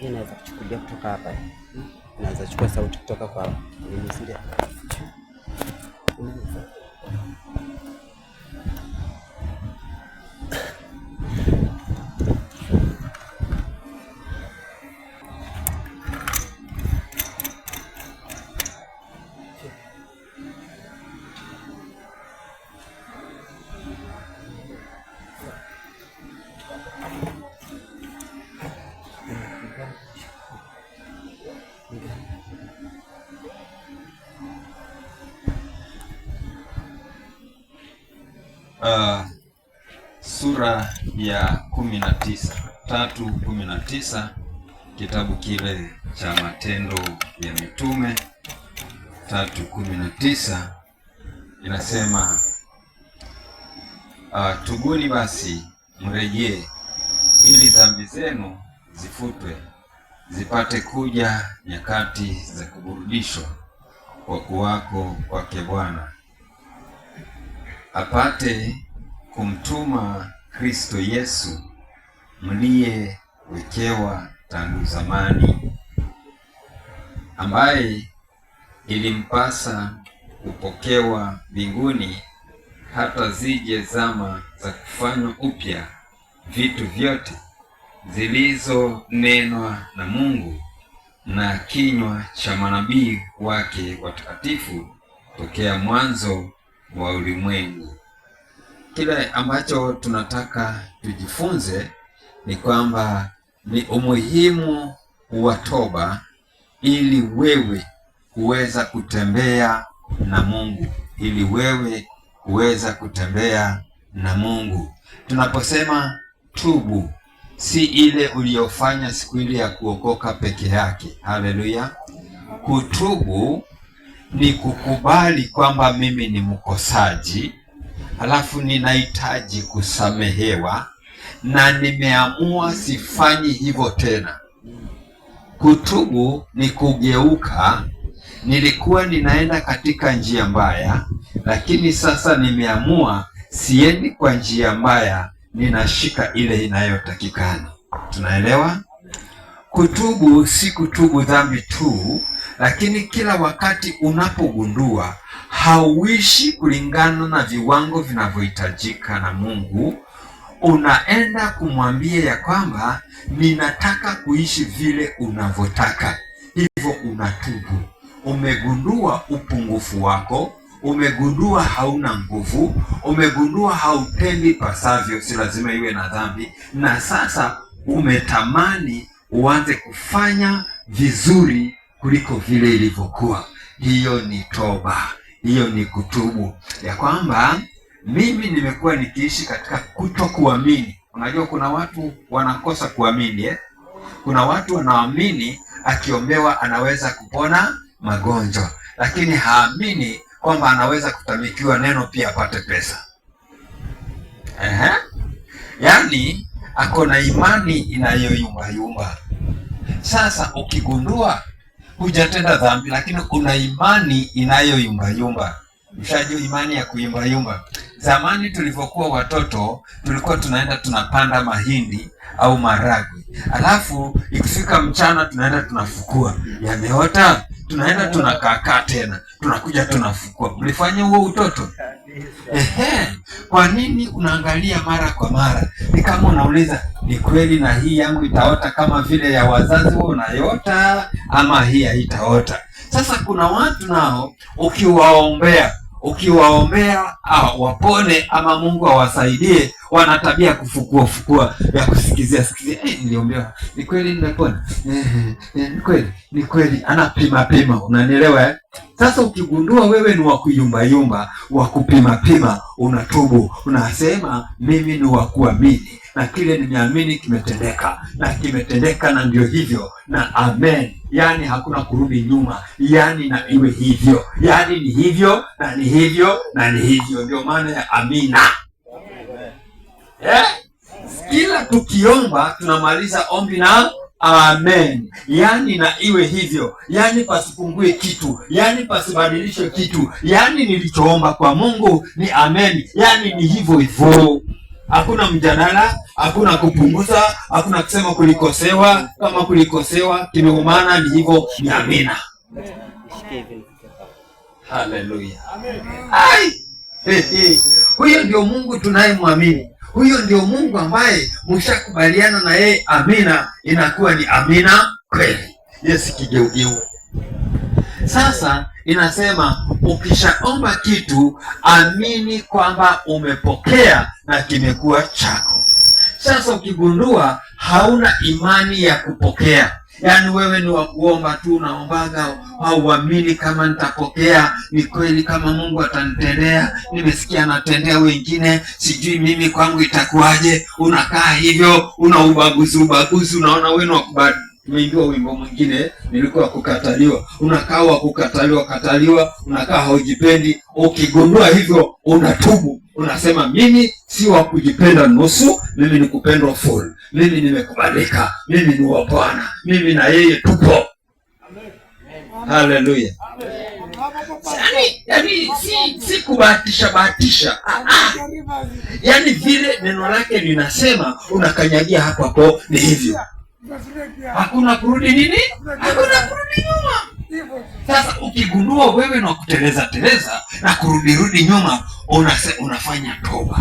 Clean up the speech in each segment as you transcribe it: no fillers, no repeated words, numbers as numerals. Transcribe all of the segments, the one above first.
Hii inaweza kuchukulia kutoka hapa. Inaweza chukua sauti kutoka kwa nini zile. Sura ya 3:19 kitabu kile cha Matendo ya Mitume 3:19 inasema, tubuni basi mrejee, ili dhambi zenu zifutwe, zipate kuja nyakati za kuburudishwa kwa kuwako kwake Bwana, apate kumtuma Kristo Yesu mliyewekewa tangu zamani, ambaye ilimpasa kupokewa mbinguni hata zije zama za kufanywa upya vitu vyote zilizonenwa na Mungu na kinywa cha manabii wake watakatifu tokea mwanzo wa ulimwengu. Kile ambacho tunataka tujifunze ni kwamba ni umuhimu wa toba ili wewe kuweza kutembea na Mungu, ili wewe kuweza kutembea na Mungu. Tunaposema tubu, si ile uliyofanya siku ile ya kuokoka peke yake. Haleluya! Kutubu ni kukubali kwamba mimi ni mkosaji, halafu ninahitaji kusamehewa na nimeamua sifanyi hivyo tena. Kutubu ni kugeuka. Nilikuwa ninaenda katika njia mbaya, lakini sasa nimeamua siendi kwa njia mbaya, ninashika ile inayotakikana. Tunaelewa? Kutubu si kutubu dhambi tu, lakini kila wakati unapogundua hauishi kulingana na viwango vinavyohitajika na Mungu, unaenda kumwambia ya kwamba ninataka kuishi vile unavyotaka. Hivyo unatubu. Umegundua upungufu wako, umegundua hauna nguvu, umegundua hautendi pasavyo, si lazima iwe na dhambi, na sasa umetamani uanze kufanya vizuri kuliko vile ilivyokuwa. Hiyo ni toba. Hiyo ni kutubu, ya kwamba mimi nimekuwa nikiishi katika kutokuamini. Unajua kuna watu wanakosa kuamini Kuna watu wanaamini akiombewa anaweza kupona magonjwa, lakini haamini kwamba anaweza kutamikiwa neno pia apate pesa. Yaani ako na imani inayoyumbayumba. Sasa ukigundua hujatenda dhambi lakini una imani inayoyumbayumba. Mshajua imani ya kuyumbayumba? Zamani tulivyokuwa watoto tulikuwa tunaenda tunapanda mahindi au maragwe, alafu ikifika mchana tunaenda tunafukua, yameota, tunaenda tunakaa tena, tunakuja tunafukua. Mlifanya huo utoto? Kwa nini unaangalia mara kwa mara? Ni kama unauliza, ni kweli na hii yangu itaota kama vile ya wazazi wao unayota, ama hii haitaota? Sasa kuna watu nao ukiwaombea wapone ama Mungu awasaidie, wana tabia kufukua ya kusikizia. Niliombewa, ni kweli nimepona? Ni kweli, anapima. Unanielewa? Sasa ukigundua wewe ni wa kuyumbayumba, wa kupima, unatubu, unasema mimi ni wa kuamini, na kile nimeamini kimetendeka, na ndio hivyo, na amen. Yani hakuna kurudi nyuma, yani na iwe hivyo, yani ni hivyo na ni hivyo na ni hivyo. Ndio maana ya amina. Kila tukiomba tunamaliza ombi na amen, yani na iwe hivyo, yani pasipungue kitu, yani pasibadilishwe kitu, yani nilichoomba kwa Mungu ni amen, yani ni hivyo hivyo. Hakuna mjadala, hakuna kupunguza, hakuna kusema kulikosewa. Kama kulikosewa kimeumana ni hivyo, ni amina. Haleluya. Huyo ndio Mungu tunayemwamini. Huyo ndio Mungu ambaye mshakubaliana na yeye, amina inakuwa ni amina kweli. Yes, kigeugeu. Sasa inasema ukishaomba kitu, amini kwamba umepokea na kimekuwa chako. Sasa ukigundua hauna imani ya kupokea, yaani wewe ni wa kuomba tu, unaombaga, hauamini kama nitapokea, ni kweli kama Mungu atanitendea, nimesikia anatendea wengine, sijui mimi kwangu itakuwaje. Unakaa hivyo, una ubaguzi, unaona wewe ni wa kubadilika. Tumeingia wimbo mwingine, nilikuwa kukataliwa. Unakaa wa kukataliwa, unakaa haujipendi. Ukigundua hivyo, unatubu, unasema mimi si wa kujipenda nusu, mimi ni kupendwa full. Mimi nimekubalika, mimi ni wa Bwana, mimi na yeye tupo. Haleluya. Yani si kubahatisha. Yani vile neno lake linasema, unakanyagia hapo, ni hivyo. Hakuna kurudi nini? Hakuna kurudi nyuma. Sasa ukigundua wewe na kuteleza na kurudi nyuma, unafanya toba.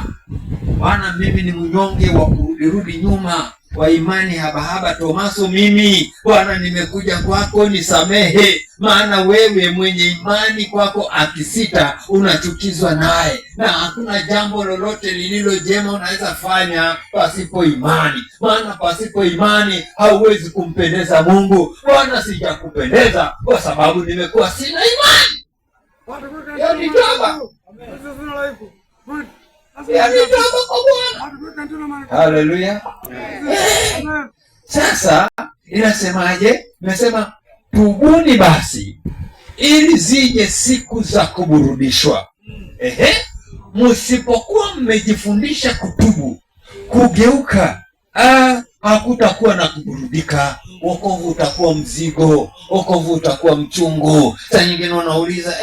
Bwana, mimi ni mnyonge wa kurudi nyuma, wa imani haba Tomaso mimi. Bwana, nimekuja kwako, nisamehe, maana wewe mwenye imani kwako akisita unachukizwa naye, na hakuna jambo lolote lililo jema unaweza fanya pasipo imani, maana pasipo imani hauwezi kumpendeza Mungu. Bwana, sijakupendeza kwa sababu nimekuwa sina imani. Yaani toba. Haleluya. Sasa inasemaje? Imesema tubuni basi ili zije siku za kuburudishwa. Msipokuwa mmejifundisha kutubu, kugeuka, hakutakuwa na kuburudika. Wokovu utakuwa mzigo, wokovu utakuwa mchungu. Saa nyingine unauliza,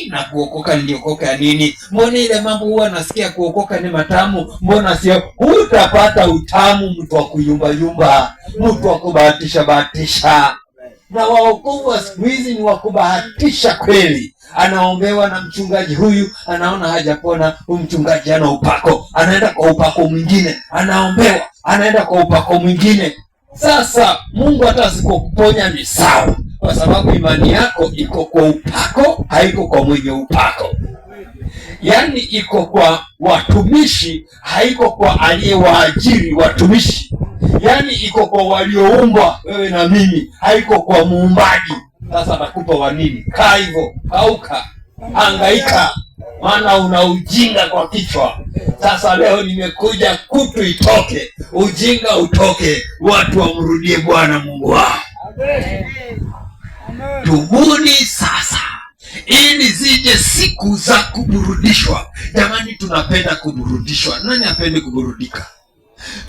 na kuokoka niliokoka nini? Mbona ile mambo huwa nasikia kuokoka ni matamu, mbona sio? Utapata utamu mtu wa kuyumba, mtu wa kubahatisha. Na waokovu wa siku hizi ni wa kubahatisha kweli. Anaombewa na mchungaji huyu, anaona hajapona, mchungaji ana upako, anaenda kwa upako mwingine, anaombewa, anaenda kwa upako mwingine. Sasa Mungu hata asipokuponya ni sawa, kwa sababu imani yako iko kwa upako, haiko kwa mwenye upako. Yaani iko kwa watumishi, haiko kwa aliyewaajiri watumishi. Yaani iko kwa walioumbwa, wewe na mimi, haiko kwa muumbaji. Sasa nakupa wa nini? Kaa hivyo, kauka, hangaika, maana una ujinga kwa kichwa. Sasa leo nimekuja kutu itoke, ujinga utoke, watu wamrudie Bwana Mungu wao. Tubuni sasa ili zije siku za kuburudishwa. Jamani, tunapenda kuburudishwa. Nani apende kuburudika?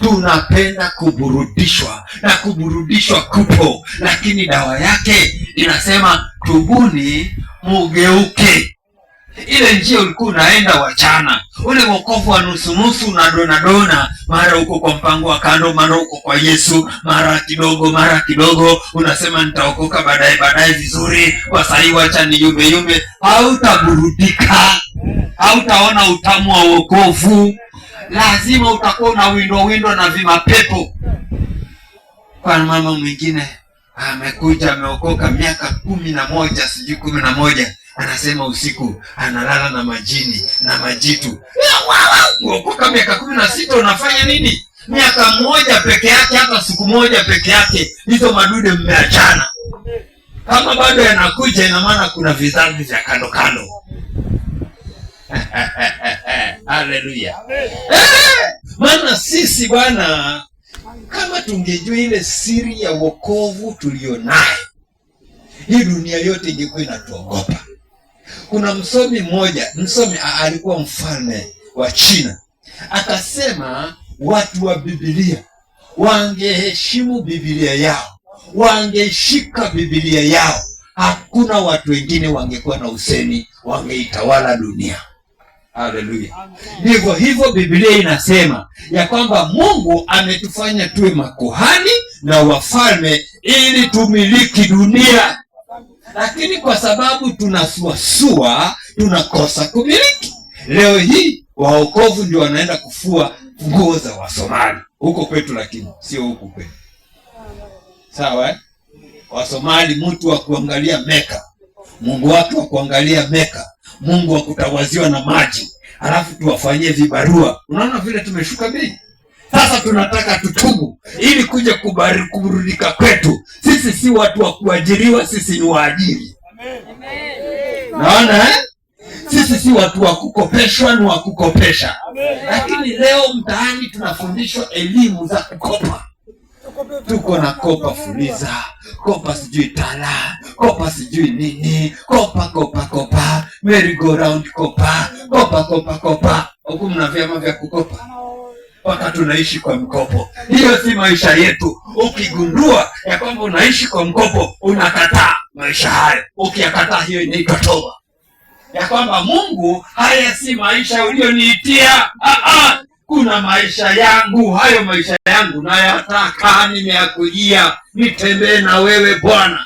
Tunapenda kuburudishwa, na kuburudishwa kupo, lakini dawa yake inasema tubuni mugeuke. Ile njia ulikuwa unaenda wachana, ule wokovu wa nusu na dona, mara uko kwa mpango wa kando, mara uko kwa Yesu, mara kidogo, unasema nitaokoka baadaye vizuri, kwa sahi wacha ni yumbe. Hautaburudika, hautaona utamu wa wokovu. Lazima utakuwa na windo na vimapepo. Kwa mama mwingine amekuja ameokoka miaka 11, sijui 11, anasema usiku analala na majini na majitu. Uokoka miaka 16 unafanya nini? Miaka moja peke yake, hata siku moja peke yake, hizo madude mmeachana. Kama bado yanakuja, ina maana kuna vizazi vya kando. Haleluya. Maana sisi bwana, kama tungejua ile siri ya wokovu tulionayo, hii dunia yote ingekuwa inatuogopa. Kuna msomi alikuwa mfalme wa China, akasema watu wa Biblia wangeheshimu Biblia yao, wangeshika Biblia yao, hakuna watu wengine wangekuwa na usemi, wangeitawala dunia. Haleluya. Ndivyo hivyo Biblia inasema ya kwamba Mungu ametufanya tuwe makuhani na wafalme ili tumiliki dunia, lakini kwa sababu tunasuasua tunakosa kumiliki. Leo hii waokovu ndio wanaenda kufua nguo za Wasomali huko kwetu, lakini sio huku kwetu. Sawa eh? Wasomali mtu wa kuangalia Meka, Mungu wake wa kuangalia Meka, Mungu wa kutawaziwa na maji, halafu tuwafanyie vibarua. Unaona vile tumeshuka bei? Sasa tunataka tutubu ili kuja kuburudika kwetu. Sisi si watu wa kuajiriwa, sisi ni waajiri. Naona eh? Sisi si watu wa kukopeshwa, ni wa kukopesha. Lakini leo mtaani tunafundishwa elimu za kukopa. Tuko na kopa fuliza, kopa sijui tala, kopa sijui nini, kopa, merry go round kopa. Huku mna vyama vya kukopa. Mpaka tunaishi kwa mkopo. Hiyo si maisha yetu. Ukigundua ya kwamba unaishi kwa mkopo, unakataa maisha hayo. Ukiyakataa, hiyo inaitwa toba. Ya kwamba Mungu, haya si maisha ulioniitia. Kuna maisha yangu, hayo maisha yangu nayataka, nimeyakujia, nitembee na wewe Bwana.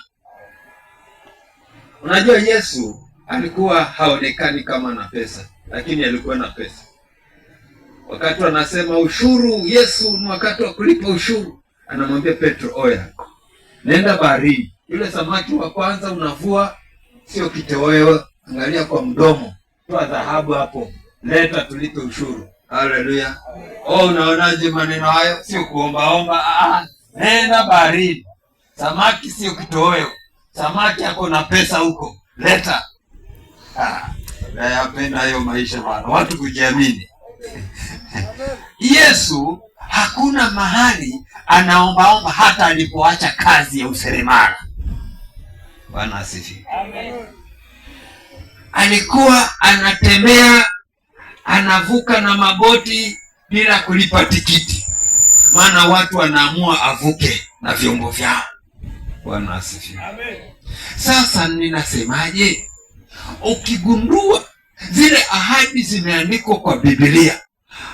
Unajua Yesu alikuwa haonekani kama na pesa, lakini alikuwa na pesa. Wakati anasema ushuru, Yesu ni wakati wa kulipa ushuru, anamwambia Petro, oya, nenda baharini. Yule samaki wa kwanza unavua, sio kitoweo, angalia kwa mdomo, toa dhahabu hapo, leta tulipe ushuru. Haleluya. Unaonaje maneno hayo? Sio kuombaomba. Nenda baharini. Samaki sio kitoweo. Samaki yako na pesa huko, leta. Nayapenda hayo maisha bwana, watu kujiamini. Yesu hakuna mahali anaombaomba, hata alipoacha kazi ya useremala. Bwana asifiwe. Alikuwa anatembea, anavuka na maboti bila kulipa tikiti, maana watu wanaamua avuke na vyombo vyao. Bwana asifiwe. Sasa ninasemaje? Ukigundua zile ahadi zimeandikwa kwa Biblia,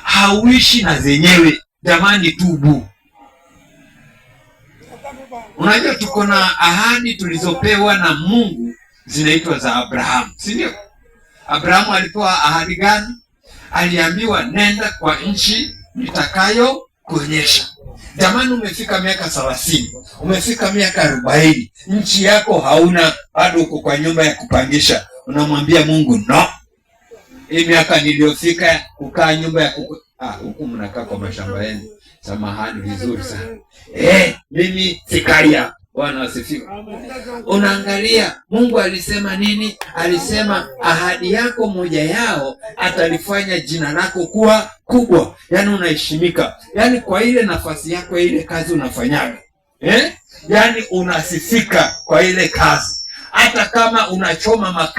hauishi na zenyewe, jamani, tubu. Unajua tuko na ahadi tulizopewa na Mungu, zinaitwa za Abrahamu, si ndio? Abrahamu alipewa ahadi gani? Aliambiwa nenda kwa nchi nitakayo kuonyesha. Jamani, umefika miaka 30, umefika miaka 40, nchi yako hauna, bado uko kwa nyumba ya kupangisha. Unamwambia Mungu no. Hii miaka niliyofika kukaa nyumba ya huku mnakaa kwa mashamba yenu. Samahani, vizuri sana. Mimi sikaria. Bwana asifiwe. Unaangalia Mungu alisema nini? Alisema ahadi yako moja yao atalifanya jina lako kuwa kubwa. Yaani unaheshimika. Yaani kwa ile nafasi yako, ile kazi unafanyaga. Yaani unasifika kwa ile kazi. Hata kama unachoma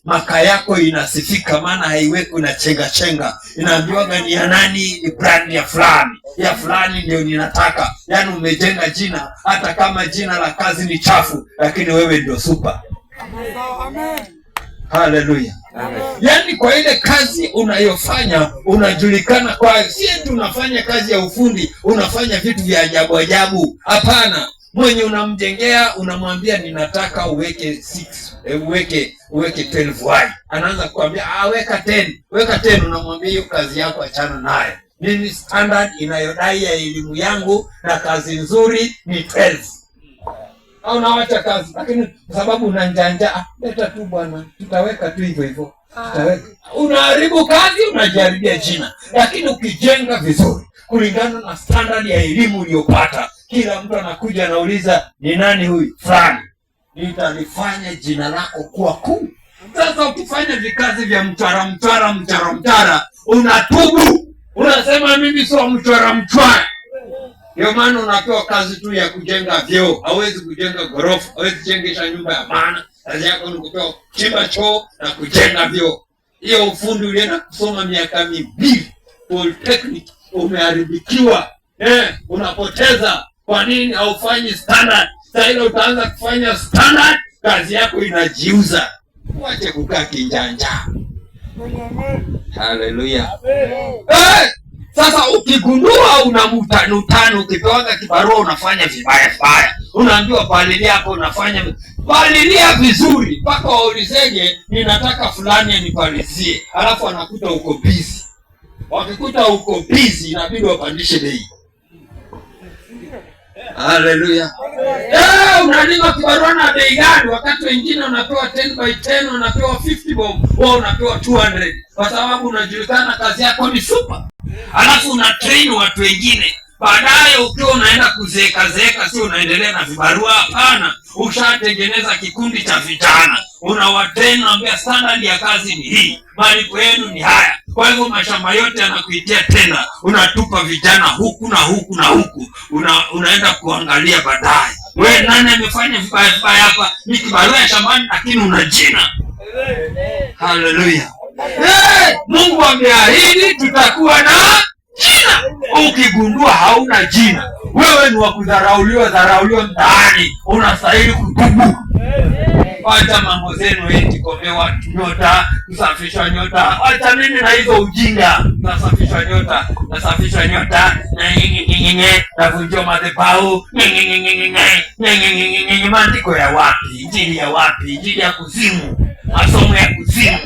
makaa yako inasifika, maana haiweki na chenga. Inaambiwaga ni ya nani? Ni brand ya fulani. Ya fulani ndio ninataka. Yaani umejenga jina, hata kama jina la kazi ni chafu, lakini wewe ndio super. Amen. Haleluya. Amen. Yaani kwa ile kazi unayofanya unajulikana kwa, si eti unafanya kazi ya ufundi, unafanya vitu vya ajabu. Hapana. Mwenye unamjengea unamwambia ninataka uweke 6, uweke 12y. Anaanza kuambia weka 10. Unamwambia hiyo kazi yako achana nayo. Mimi standard inayodai ya elimu yangu na kazi nzuri ni 12. Au nawacha kazi, lakini kwa sababu unanjanja, leta tu bwana, tutaweka tu hivyo. Tutaweka. Unaharibu kazi, unajaribia jina. Lakini ukijenga vizuri kulingana na standard ya elimu uliyopata, kila mtu anakuja anauliza ni nani huyu fulani, nitalifanya jina lako kuwa kuu. Sasa ukifanya vikazi vya mchara, unatubu, unasema mimi sio mchara. Ndio maana unapewa kazi tu ya kujenga vyoo. Hawezi kujenga ghorofa, hawezi kujengesha nyumba ya maana. Kazi yako ni kupewa chimba choo na kujenga vyoo. Hiyo ufundi ulienda kusoma miaka 2 polytechnic, umeharibikiwa. Unapoteza. Kwa nini haufanyi standard? Sasa ile utaanza kufanya standard, kazi yako inajiuza. Wache kukaa kinjanja. Haleluya. Sasa ukigundua una mtanutano, ukipewaga kibarua unafanya vibaya vibaya, unaambiwa palilia hapo, unafanya palilia vizuri mpaka waulizege ninataka fulani anipalizie, alafu anakuta uko busy. Wakikuta uko busy inabidi wapandishe bei. Haleluya. Unalima kibarua na bei gani wakati wengine unapewa 10x10, unapewa 50 bob, wewe unapewa 200 kwa sababu unajulikana kazi yako ni super. Alafu una train watu wengine. Baadaye ukiwa unaenda kuzeeka, si unaendelea na vibarua, hapana. Ushatengeneza kikundi cha vijana. Unawatrain, unaambia standard ya kazi ni hii, malipo yenu ni haya. Kwa hivyo mashamba yote yanakuitia tena, unatupa vijana huku na huku na huku. Unaenda kuangalia baadaye. Wewe nani amefanya vibaya vibaya hapa? Ni kibarua ya shambani lakini una jina. Haleluya. Mungu ameahidi tutakuwa na jina. Ukigundua hauna jina, wewe ni wa kudharauliwa mtaani, unastahili kutubu. Acha mambo zenu eti komewa nyota, kusafishwa nyota. Acha nini na hizo ujinga. Nasafishwa nyota, na vunjwa madhabahu. Maandiko ya wapi? Injili ya wapi? Injili ya kuzimu. Masomo ya kuzimu.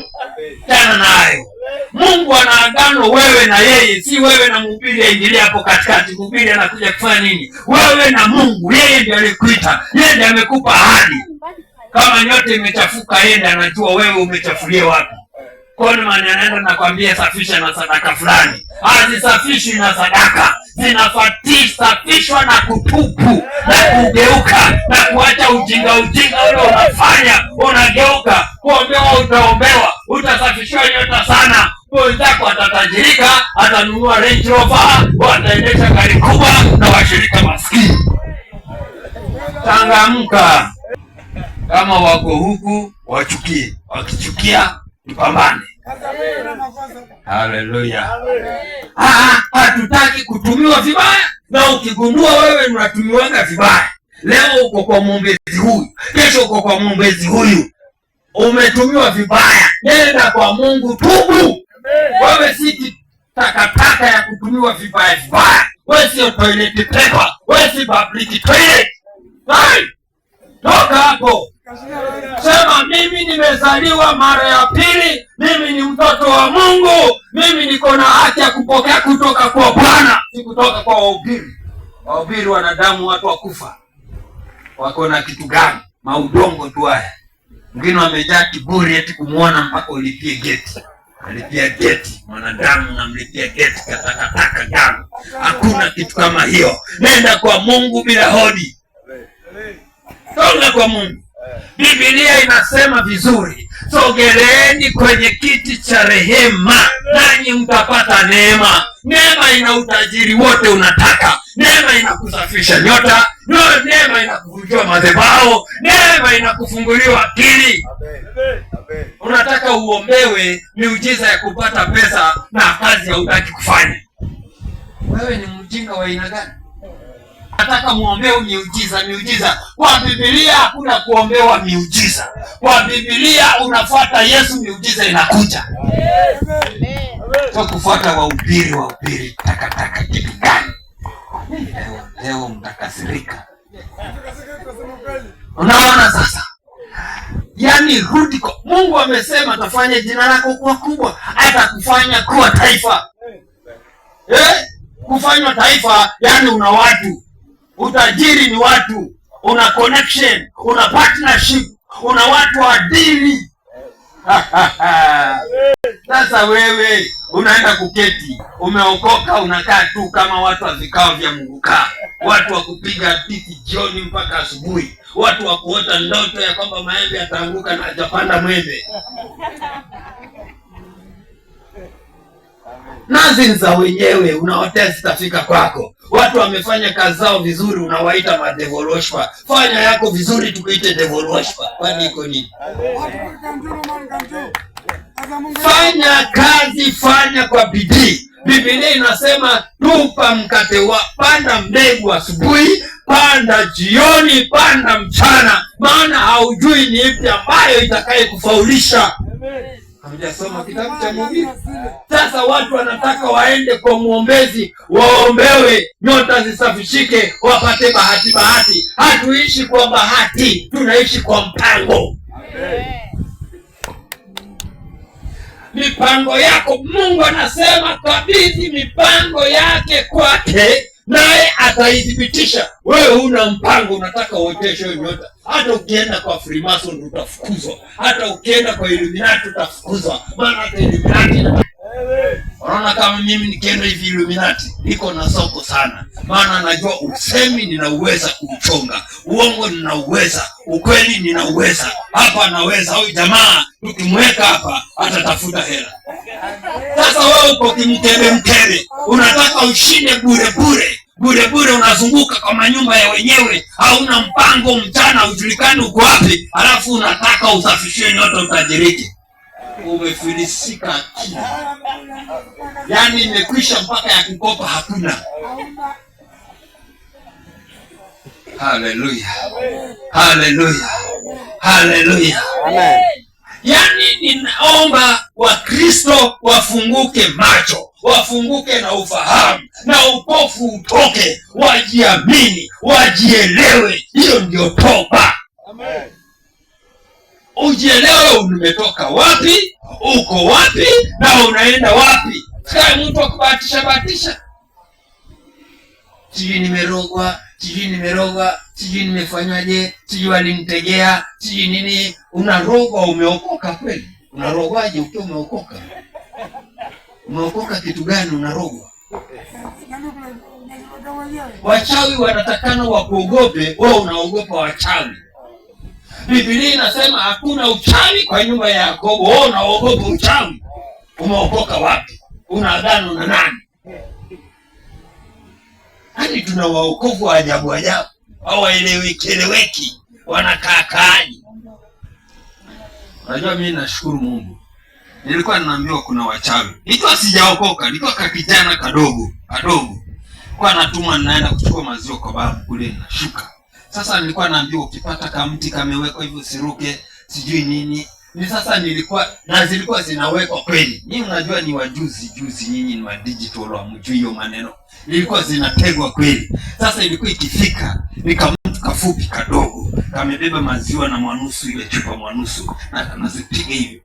Tana nayo. Mungu ana agano wewe na yeye, si wewe na mhubiri aingilia hapo katikati. Mhubiri anakuja kufanya nini? Wewe na Mungu, yeye ndiye alikuita, yeye ndiye amekupa ahadi. Kama nyota imechafuka, yeye ndiye anajua wewe umechafulia wapi. Kwa nini maana anaenda nakwambia safisha na sadaka fulani? Hazisafishwi na sadaka, zinasafishwa na kutubu na kugeuka na kuacha ujinga ule unafanya, unageuka. Kuombewa utaombewa, utasafishwa nyota sana. Wenzako atatajirika, atanunua Range Rover, wataendesha gari kubwa na washirika maskini. Changamka. Kama wako huku wachukie, wakichukia tupambane. Haleluya. Hatutaki kutumiwa vibaya. Na ukigundua wewe unatumiwanga vibaya, leo uko kwa mwombezi huyu, kesho uko kwa mwombezi huyu, umetumiwa vibaya, nenda kwa Mungu, tubu. Wewe si takataka ya kutumiwa vibaya vibaya. Wewe sio toilet paper, wewe si public toilet. Toka hapo. Sema mimi nimezaliwa mara ya pili, mimi ni mtoto wa Mungu, mimi niko na haki ya kupokea kutoka kwa Bwana, si kutoka kwa wahubiri. Wahubiri wanadamu, watu wakufa. Wako na kitu gani? Maudongo tu haya. Mwingine wamejaa kiburi eti kumuona mpaka ulipie geti. Alipia geti, mwanadamu namlipia geti katakataka gani? Hakuna kitu kama hiyo. Nenda kwa Mungu bila hodi. Toka kwa Mungu. Biblia inasema vizuri, sogeleeni kwenye kiti cha rehema nanyi mtapata neema. Neema ina utajiri wote unataka. Neema inakusafisha nyota, neema inakuvunjua madhabahu, neema inakufunguliwa akili. Unataka uombewe miujiza ya kupata pesa na kazi hautaki kufanya. Wewe ni mjinga wa aina gani? Nataka muombewe miujiza. Kwa Biblia hakuna kuombewa miujiza. Kwa Biblia unafuata Yesu, miujiza inakuja. Kwa kufuata wahubiri takataka kitu gani? Leo mtakasirika. Unaona sasa? Yaani rudi kwa Mungu. Amesema atafanya jina lako kuwa kubwa, atakufanya kuwa taifa. Kufanywa taifa, yani una watu. Utajiri ni watu, una connection, una partnership, una watu wa dini. Sasa wewe unaenda kuketi, umeokoka, unakaa tu kama watu wa vikao vya Mungu, watu wa kupiga tiki jioni mpaka asubuhi, watu wa kuota ndoto ya kwamba maembe yataanguka na hajapanda mwembe. Nazi za wenyewe unaotea zitafika kwako. Watu wamefanya kazi zao vizuri, unawaita madevoloshwa. Fanya yako vizuri tukuite devoloshwa. Kwani iko nini? Fanya kazi, fanya kwa bidii. Biblia inasema tupa mkate panda mbegu asubuhi, panda jioni, panda mchana, maana haujui ni ipi ambayo itakaye kufaulisha. Hamjasoma kitabu cha Mhubiri? Sasa watu wanataka waende kwa muombezi, waombewe, nyota zisafishike, wapate bahati. Hatuishi kwa bahati, tunaishi kwa mpango. Mipango yako, Mungu anasema kabidhi mipango yake kwake, naye ataithibitisha. Wewe una mpango, unataka uoteshe nyota. Hata ukienda kwa Freemason utafukuzwa, hata ukienda kwa Illuminati utafukuzwa, maana hata Illuminati. Unaona, kama mimi nikienda hivi Illuminati niko na soko sana, maana najua usemi ninauweza kuuchonga, uongo ninauweza, ukweli ninauweza. Hapa naweza, huyu jamaa tukimweka hapa atatafuta hela. Sasa wewe uko kimkere, unataka ushinde bure, unazunguka kwa manyumba ya wenyewe, hauna mpango, mchana hujulikani uko wapi, alafu unataka usafishie nyota utajiriki. Umefilisika akili. Yaani imekwisha mpaka ya kukopa hakuna. Haleluya. Haleluya. Haleluya. Amen. Yaani ninaomba Wakristo wafunguke macho, wafunguke na ufahamu, na upofu utoke, wajiamini, wajielewe. Hiyo ndio toba. Amen. Ujielewe umetoka wapi, uko wapi, na unaenda wapi. Sasa mtu akubahatisha. Sijui nimerogwa, sijui nimefanywaje, sijui walinitegea, sijui nini. Unarogwa, umeokoka kweli? Unarogwaje ukiwa umeokoka? Umeokoka kitu gani unarogwa? Wachawi wanatakana wakuogope, wewe unaogopa wachawi. Biblia inasema hakuna uchawi kwa nyumba ya Yakobo. Wewe unaogopa uchawi. Umeokoka wapi? Una agano na nani? Hadi tuna waokovu wa ajabu, hawaeleweki, wanakaakaaji. Unajua, mimi nashukuru Mungu. Nilikuwa ninaambiwa kuna wachawi. Nilikuwa sijaokoka, nilikuwa kakijana kadogo. Kwa natumwa naenda kuchukua maziwa kwa babu kule nashuka. Sasa nilikuwa naambiwa ukipata kamti kamewekwa hivyo siruke, sijui nini. Ni sasa zilikuwa zinawekwa kweli. Nyinyi unajua ni wajuzi nyinyi ni wa digital, hamjui hiyo maneno. Ilikuwa zinategwa kweli. Sasa ilikuwa ikifika ni kamtu kafupi kadogo, kamebeba maziwa na mwanusu, ile chupa mwanusu, na anazipiga hivi.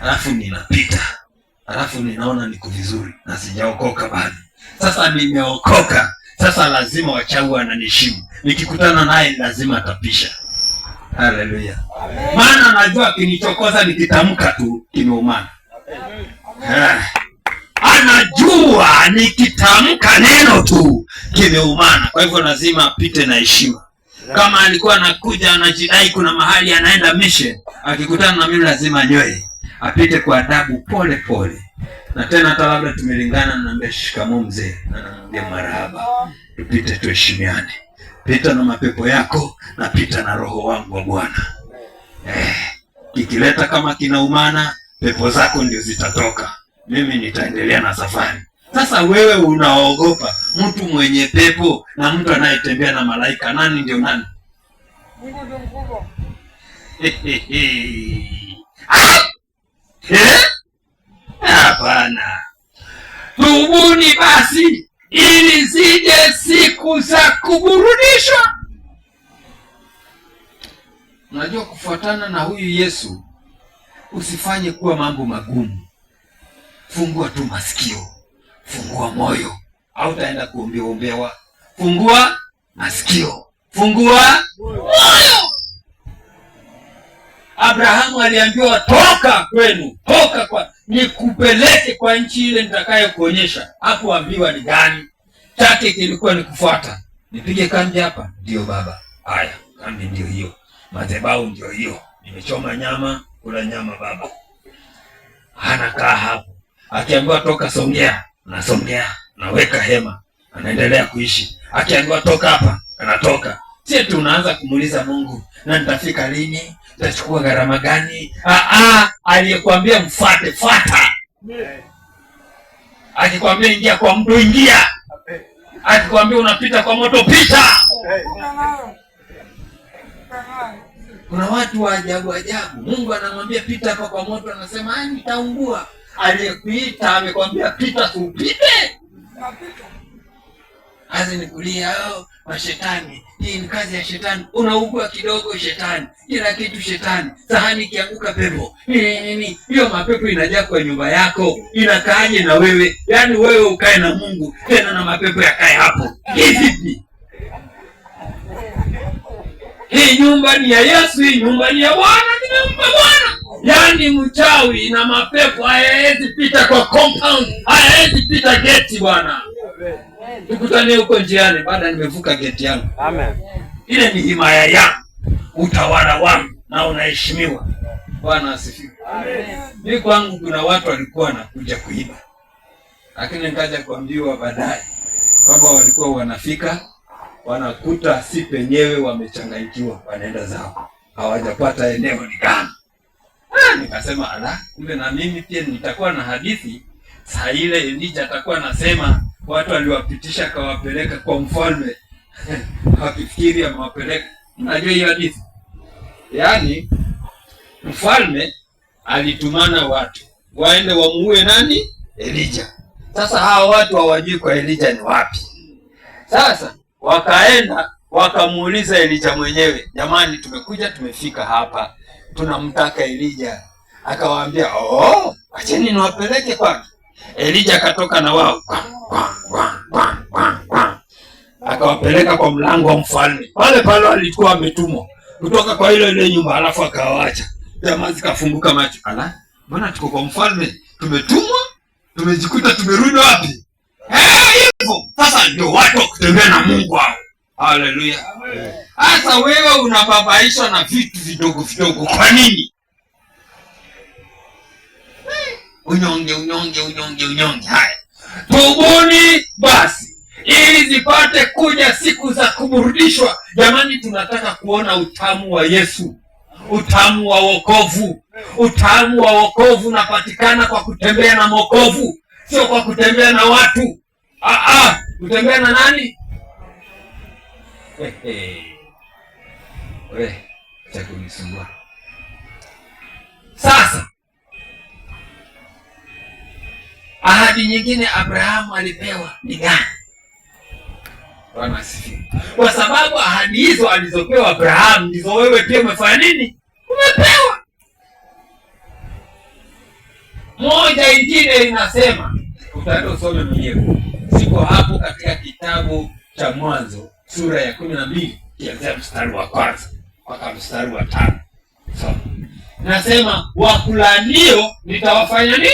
Alafu ninapita. Alafu ninaona niko vizuri na sijaokoka bado. Sasa nimeokoka. Sasa lazima wachawi wananishimu. Nikikutana naye lazima atapisha. Haleluya. Maana najua kinichokoza nikitamka tu kimeumana. Anajua nikitamka neno tu kimeumana. Kwa hivyo lazima apite na heshima. Kama alikuwa anakuja anajidai kuna mahali anaenda mission, akikutana na mimi lazima nyoe. Apite kwa adabu pole. Na tena hata labda tumelingana, naambia shikamoo mzee, na naambia marahaba. Tupite tuheshimiane. Pita na mapepo yako na pita na roho wangu wa Bwana. Kikileta kama kinaumana, pepo zako ndio zitatoka. Mimi nitaendelea na safari. Sasa wewe unaogopa mtu mwenye pepo na mtu anayetembea na malaika, nani ndio nani? Mungu ndio mkubwa. Hapana. Tubuni basi ili zije siku za kuburudishwa. Unajua, kufuatana na huyu Yesu usifanye kuwa mambo magumu. Fungua tu masikio, fungua moyo, au taenda kuombewa. Fungua masikio, fungua moyo. Abrahamu aliambiwa toka kwenu, nikupeleke kwa nchi ile nitakayokuonyesha. Hakuambiwa ni gani. Chake kilikuwa ni kufuata. Nipige kambi hapa, ndio baba. Haya, kambi ndio hiyo. Madhabahu ndio hiyo. Nimechoma nyama, kula nyama baba. Anakaa hapo. Akiambiwa toka Songea, nasongea, naweka hema, anaendelea kuishi. Akiambiwa toka hapa, anatoka. Sisi tunaanza kumuuliza Mungu, na nitafika lini? Nitachukua gharama gani? Aliyekwambia mfuate, fuata. Akikwambia ingia kwa mto, ingia. Akikwambia unapita kwa moto, pita. Kuna watu wa ajabu ajabu. Mungu anamwambia pita hapa kwa moto, anasema nitaungua. Aliyekuita amekwambia pita, tupite. Kazi ni kulia mashetani. Hii ni kazi ya shetani. Unaugua kidogo shetani, kila kitu shetani, sahani kianguka pepo. Nini? Hiyo mapepo inajaa kwa nyumba yako. Inakaaje na wewe? Yaani wewe ukae na Mungu tena na mapepo yakae hapo. Vipi? Hii nyumba ni ya Yesu, hii nyumba ni ya Bwana, nimempa Bwana. Yaani mchawi na mapepo hayawezi pita kwa compound, hayawezi pita geti bwana. Tukutane huko njiani baada nimevuka geti yangu. Amen. Ile ni himaya yangu, utawala wangu na unaheshimiwa. Bwana asifiwe. Amen. Mimi kwangu kuna watu walikuwa wanakuja kuiba, lakini nikaja kuambiwa baadaye kwamba walikuwa wanafika wanakuta si penyewe, wamechanganyikiwa, wanaenda zao, hawajapata eneo ni gani. Nikasema ala, kumbe na mimi pia nitakuwa na hadithi. Saa ile Elija atakuwa nasema watu waliwapitisha kawapeleka kwa mfalme wakifikiri amewapeleka. Unajua hiyo hadithi? Yaani mfalme alitumana watu waende wamuue nani? Elija. Sasa hawa watu hawajui kwa Elija ni wapi. Sasa wakaenda wakamuuliza Elija mwenyewe, jamani, tumekuja tumefika hapa, tunamtaka Elija. Akawaambia, acheni niwapeleke kwake. Elija akatoka na wao, akawapeleka kwa mlango wa mfalme. Pale pale alikuwa ametumwa kutoka kwa ile nyumba, alafu akawaacha. Jamaa zikafunguka macho, ala, mbona tuko kwa mfalme, tumetumwa, tumejikuta tumerudi wapi? Hivyo sasa ndio watu wa kutembea na Mungu hao. Haleluya. Sasa wewe unababaishwa na vitu vidogo vidogo, kwa nini? Unyonge. Haya, tubuni basi ili zipate kuja siku za kuburudishwa. Jamani, tunataka kuona utamu wa Yesu, utamu wa wokovu. Utamu wa wokovu unapatikana kwa kutembea na Mwokovu, sio kwa kutembea na watu. Kutembea na nani? Chakunisumbua. Sasa ahadi nyingine Abrahamu alipewa ni gani? Bwana asifiwe. Kwa sababu ahadi hizo alizopewa Abrahamu ndizo wewe pia umefanya nini? Umepewa. Moja ingine inasema, utaenda usome mwenyewe, siko hapo katika kitabu cha Mwanzo sura ya 12 kianzia mstari wa 1 mpaka mstari wa 5. So, nasema wakulanio nitawafanya nini?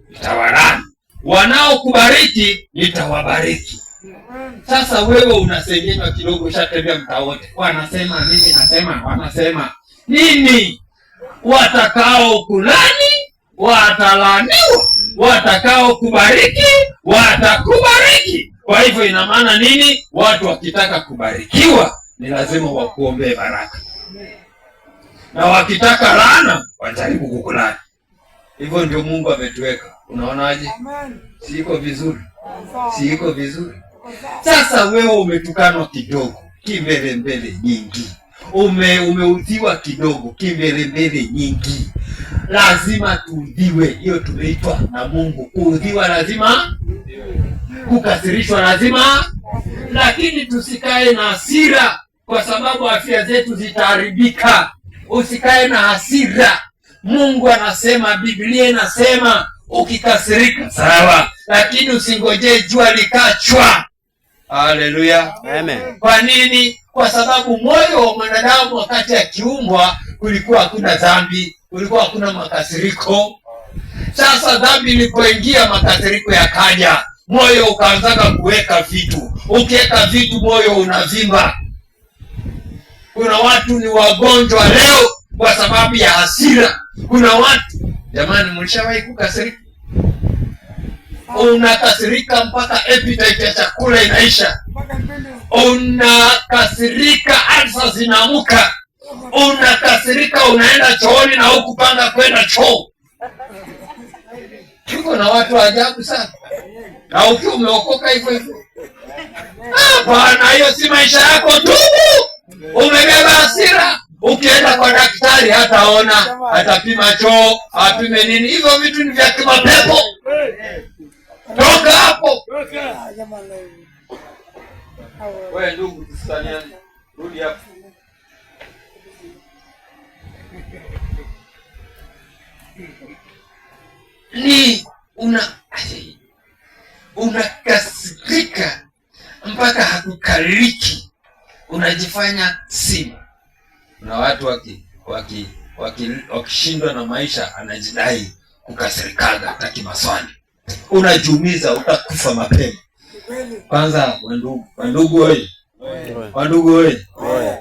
Nitawalaani. Wanaokubariki nitawabariki. Sasa wewe unasengenywa kidogo, ushatembea mtaa wote. Wanasema mimi nasema, wanasema nini? Watakao kulani watalaniwa, watakao kubariki watakubariki. Kwa hivyo ina maana nini? Watu wakitaka kubarikiwa ni lazima wakuombee baraka, na wakitaka laana wajaribu kukulani. Hivyo ndio Mungu ametuweka. Unaonaje? Siko vizuri? Siko vizuri? Sasa wewe umetukanwa kidogo, kimbelembele nyingi. Umeudhiwa kidogo, kimbelembele nyingi. Lazima tuudhiwe. Hiyo tumeitwa na Mungu. Kuudhiwa lazima, kukasirishwa lazima, lakini tusikae na hasira, kwa sababu afya zetu zitaharibika. Usikae na hasira. Mungu anasema, Biblia inasema ukikasirika sawa, lakini usingojee jua likachwa. Haleluya. Amen. Kwa nini? Kwa sababu moyo wa mwanadamu wakati akiumbwa kulikuwa hakuna dhambi, kulikuwa hakuna makasiriko. Sasa dhambi ilipoingia, makasiriko yakaja, moyo ukaanzaga kuweka vitu. Ukiweka vitu, moyo unavimba. Kuna watu ni wagonjwa leo kwa sababu ya hasira. Kuna watu, jamani, mlishawahi kukasirika? Unakasirika mpaka appetite ya chakula inaisha. Unakasirika alsa zinamuka. Unakasirika unaenda chooni na hukupanga kwenda choo. Tuko na watu ajabu sana. Na ukiwa umeokoka hivyo hivyo. Bwana, hiyo si maisha yako tu. Umebeba hasira, Ukienda kwa daktari hataona, atapima choo, apime nini. Hivyo vitu ni vya kimapepo. Toka hapo. Wewe ndugu, tusitaniane. Rudi hapo. Ni unakasirika mpaka hakukaliki, unajifanya simu. Na watu wakishindwa na maisha anajidai kukasirikaga, hataki maswali. Unajiumiza, utakufa mapema. Kwanza wandugu wewe.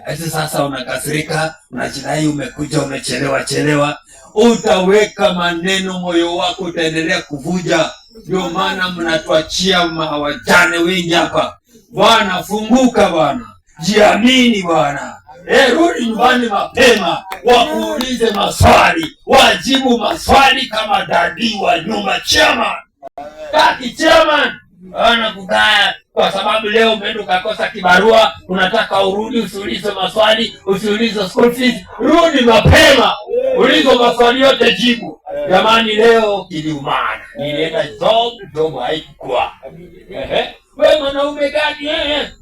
Ati sasa unakasirika, unajidai umekuja umechelewa. Utaweka maneno, moyo wako utaendelea kuvuja. Ndio maana mnatuachia wajane wengi hapa. Bwana, funguka bwana. Jiamini bwana. Rudi nyumbani mapema, wakuulize maswali, wajibu maswali kama dadi wa nyumba. Chairman, kaki chairman anakudaya kwa sababu leo umeenda ukakosa kibarua, unataka urudi, usiulize maswali, usiulize school fees. Rudi mapema, ulizo maswali yote jibu. Jamani, leo kiliumana, nilienda job haikuwa. Wewe mwanaume gani?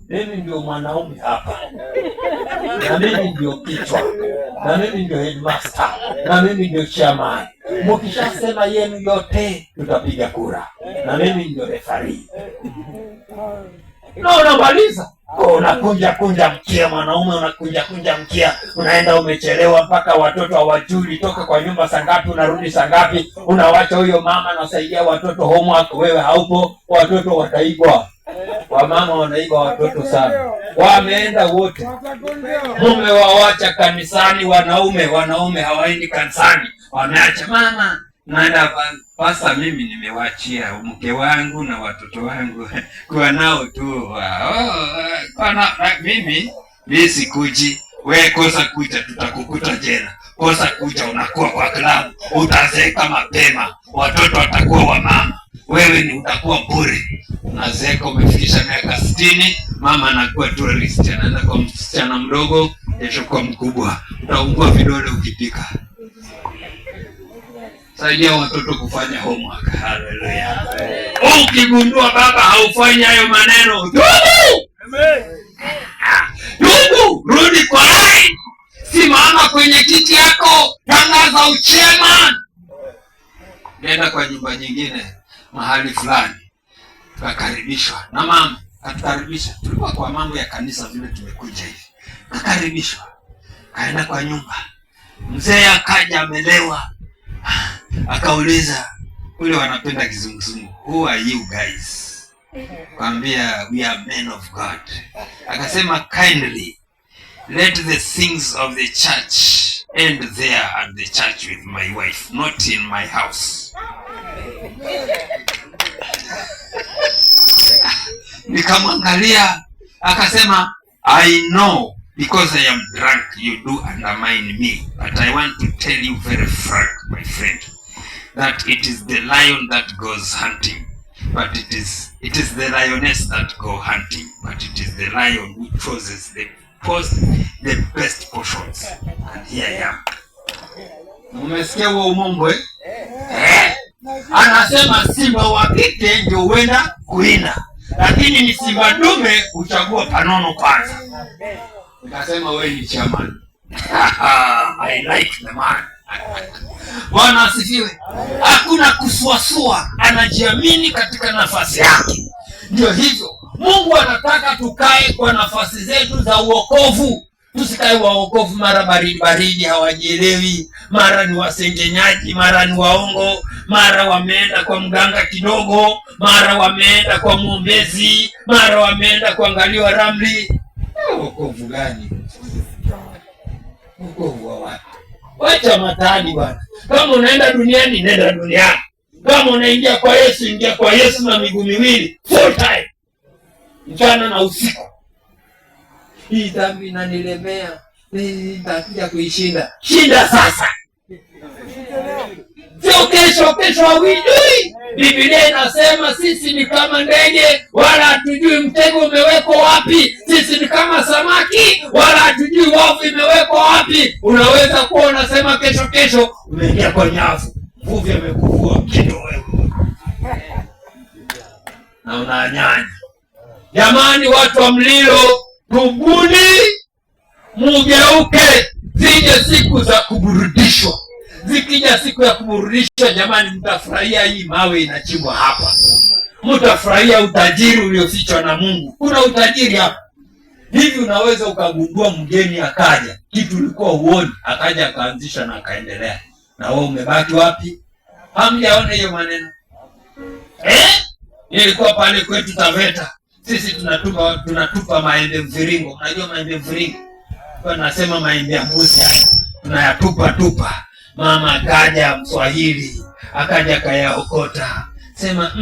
Mimi ndio mwanaume hapa, na mimi ndio kichwa, na mimi ndio headmaster, na mimi ndio chairman. Mkishasema yenu yote tutapiga kura, na mimi ndio referee. Na unamaliza unakunja mkia, mwanaume unakunja mkia, unaenda umechelewa mpaka watoto hawajui toka kwa nyumba saa ngapi, unarudi saa ngapi, unawacha huyo mama anasaidia watoto homework, wewe haupo, watoto wataibwa. Wamama wanaiba watoto sana, wameenda wote. Mume wawacha kanisani, wanaume hawaendi kanisani, wameacha mama naenda pasa. Mimi nimewachia mke wangu na watoto wangu kwa nao tu. Mimi sikuji. We kosa kuja, tutakukuta jela. Kosa kuja, unakuwa kwa klabu, utazeeka mapema, watoto watakuwa wa mama, wewe ni utakuwa bure. Unazeeka umefikisha miaka 60, mama anakuwa tourist, anaenda kwa msichana mdogo, kesho kwa mkubwa, utaungua vidole ukipika. Saidia watoto kufanya homework. Haleluya. Ukigundua baba haufanyi hayo maneno, Tubu, rudi kwa line. Simama kwenye kiti yako, tangaza uchairman. Nenda kwa nyumba nyingine mahali fulani, tukakaribishwa na mama, atukaribisha. Tulikuwa kwa mambo ya kanisa vile tumekuja hivi. Tukaribishwa. Kaenda kwa nyumba. Mzee akaja amelewa. Akauliza, ule wanapenda kizunguzungu, who are you guys? Kwambia, we are men of God. Akasema, kindly let the things of the church end there at the church with my wife, not in my house. Nikamwangalia, akasema, I know because I am drunk you do undermine me, but I want to tell you very frank, my friend, that it is the lion that goes hunting, but it is the lioness that go hunting, but it is the lion who chooses the best portions. And here I am. Umesikia huo umongo Anasema simba wa kike ndio huenda kuina, lakini ni simba dume uchagua panono kwanza. Nikasema wewe ni chairman. I like the man. Bwana asifiwe. Hakuna kusuasua, anajiamini katika nafasi yake. Ndio hivyo, Mungu anataka tukae kwa nafasi zetu za uokovu. Tusikae waokovu mara baridi hawajielewi, mara ni wasengenyaji, mara ni waongo, mara wameenda kwa mganga kidogo, mara wameenda kwa muombezi, mara wameenda kuangaliwa ramli. Wokovu gani? Wokovu wa wapi? Wacha matani bwana. Kama unaenda duniani, nenda duniani. Kama unaingia kwa Yesu, ingia kwa Yesu na miguu miwili, full time, mchana na usiku. Hii dhambi inanilemea, nitakuja kuishinda. Shinda sasa. Sio kesho hawajui. Biblia inasema sisi ni kama ndege, wala hatujui mtego umewekwa wapi. Sisi ni kama samaki, wala hatujui nyavu imewekwa wapi? Unaweza kuwa unasema kesho umeingia kwa nyavu, mvuvi amekuvua kitoweo na unanyanya. Jamani, watu wa Mlilo, tubuni, mugeuke. Zije siku za kuburudishwa. Zikija siku ya kuburudishwa, jamani, mtafurahia hii mawe inachimbwa hapa. Mtafurahia utajiri uliofichwa na Mungu. Kuna utajiri hapa. Hivi unaweza ukagundua mgeni akaja, kitu ulikuwa huoni, akaja akaanzisha na akaendelea. Na wewe umebaki wapi? Hamjaona hiyo maneno? Nilikuwa pale kwetu Taveta. Sisi tunatupa maembe mviringo. Unajua maembe mviringo? Kwa nasema maembe ya mbuzi haya. Tunayatupa. Mama akaja Mswahili, akaja akayaokota. Sema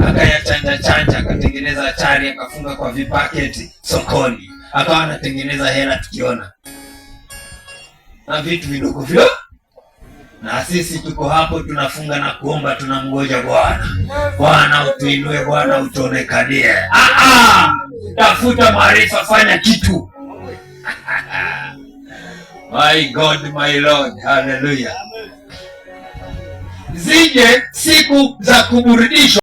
akayachanja, akatengeneza achari, akafunga kwa vipaketi sokoni. Akawa anatengeneza hela tukiona. Na vitu vidogo vyo. Na sisi tuko hapo tunafunga na kuomba, tunamgoja Bwana. Bwana utuinue, Bwana utuonekanie. Tafuta maarifa, fanya kitu. My God, my Lord, hallelujah. Zije siku za kuburudishwa.